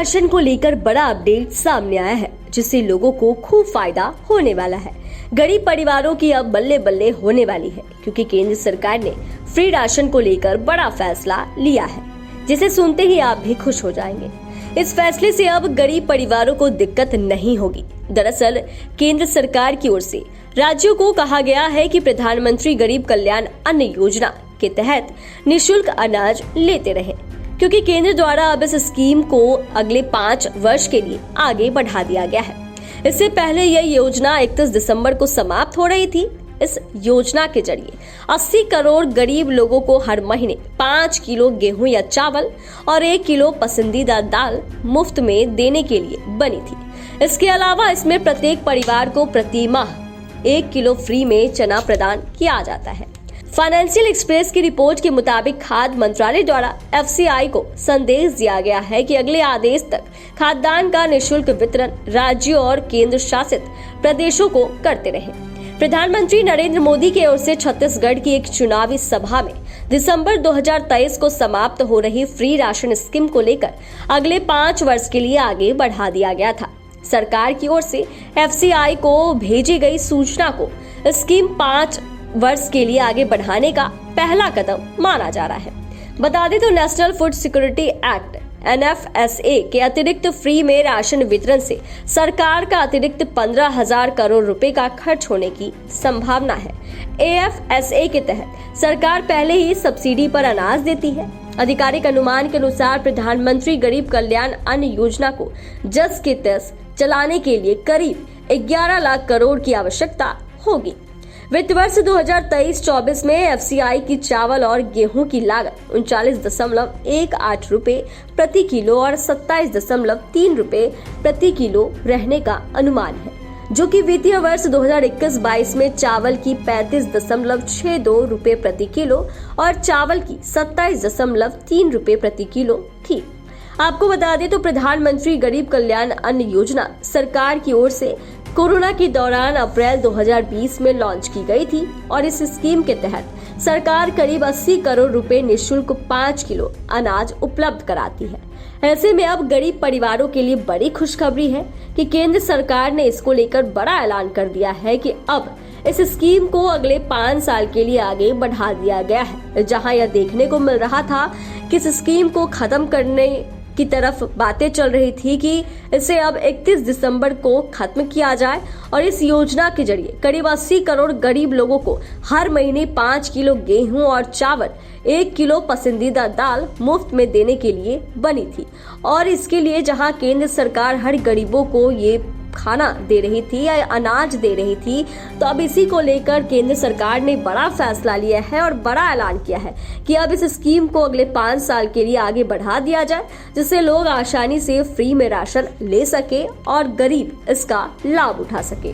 Ration को लेकर बड़ा अपडेट सामने आया है, जिससे लोगों को खूब फायदा होने वाला है। गरीब परिवारों की अब बल्ले बल्ले होने वाली है, क्योंकि केंद्र सरकार ने फ्री राशन को लेकर बड़ा फैसला लिया है, जिसे सुनते ही आप भी खुश हो जाएंगे। इस फैसले से अब गरीब परिवारों को दिक्कत नहीं होगी। दरअसल केंद्र सरकार की ओर से राज्यों को कहा गया है कि प्रधानमंत्री गरीब कल्याण अन्न योजना के तहत निःशुल्क अनाज लेते रहें, क्योंकि केंद्र द्वारा अब इस स्कीम को अगले 5 वर्ष के लिए आगे बढ़ा दिया गया है। इससे पहले यह योजना 31 दिसंबर को समाप्त हो रही थी। इस योजना के जरिए 80 करोड़ गरीब लोगों को हर महीने 5 किलो गेहूं या चावल और 1 किलो पसंदीदा दाल मुफ्त में देने के लिए बनी थी। इसके अलावा इसमें प्रत्येक परिवार को प्रति माह 1 किलो फ्री में चना प्रदान किया जाता है। फाइनेंशियल एक्सप्रेस की रिपोर्ट के मुताबिक खाद्य मंत्रालय द्वारा FCI को संदेश दिया गया है कि अगले आदेश तक खाद्यान्न का निःशुल्क वितरण राज्यों और केंद्र शासित प्रदेशों को करते रहे। प्रधानमंत्री नरेंद्र मोदी की ओर से छत्तीसगढ़ की एक चुनावी सभा में दिसंबर 2023 को समाप्त हो रही फ्री राशन स्कीम को लेकर अगले 5 वर्ष के लिए आगे बढ़ा दिया गया था। सरकार की ओर से FCI को भेजी गई सूचना को स्कीम 5 वर्ष के लिए आगे बढ़ाने का पहला कदम माना जा रहा है। बता दें तो national food security act NFSA के अतिरिक्त फ्री में राशन वितरण से सरकार का अतिरिक्त 15,000 करोड़ रुपए का खर्च होने की संभावना है। AFSA के तहत सरकार पहले ही सब्सिडी पर अनाज देती है। आधिकारिक अनुमान के अनुसार प्रधानमंत्री गरीब कल्याण अन्न योजना को जस के तस चलाने के लिए करीब 11 लाख करोड़ की आवश्यकता होगी। वित्त वर्ष 2023-24 में FCI की चावल और गेहूं की लागत 39.18 रुपए प्रति किलो और 27.3 रुपए प्रति किलो रहने का अनुमान है, जो कि वित्तीय वर्ष 2021-22 में चावल की 35.62 रुपए प्रति किलो और चावल की 27.3 रुपए प्रति किलो थी। आपको बता दें तो प्रधानमंत्री गरीब कल्याण अन्न योजना सरकार की ओर से कोरोना के दौरान अप्रैल 2020 में लॉन्च की गई थी और इस स्कीम के तहत सरकार करीब 80 करोड़ रुपए निःशुल्क 5 किलो अनाज उपलब्ध कराती है। ऐसे में अब गरीब परिवारों के लिए बड़ी खुशखबरी है कि केंद्र सरकार ने इसको लेकर बड़ा ऐलान कर दिया है कि अब इस स्कीम को अगले 5 साल के लिए आगे बढ़ा दिया गया है। जहां यह देखने को मिल रहा था कि इस स्कीम को खत्म करने की तरफ बातें चल रही थी कि इसे अब 31 दिसंबर को खत्म किया जाए और इस योजना के जरिए करीब 80 करोड़ गरीब लोगों को हर महीने 5 किलो गेहूं और चावल 1 किलो पसंदीदा दाल मुफ्त में देने के लिए बनी थी। और इसके लिए जहां केंद्र सरकार हर गरीबों को ये खाना दे रही थी या अनाज दे रही थी, तो अब इसी को लेकर केंद्र सरकार ने बड़ा फैसला लिया है और बड़ा ऐलान किया है कि अब इस स्कीम को अगले 5 साल के लिए आगे बढ़ा दिया जाए, जिससे लोग आसानी से फ्री में राशन ले सके और गरीब इसका लाभ उठा सके।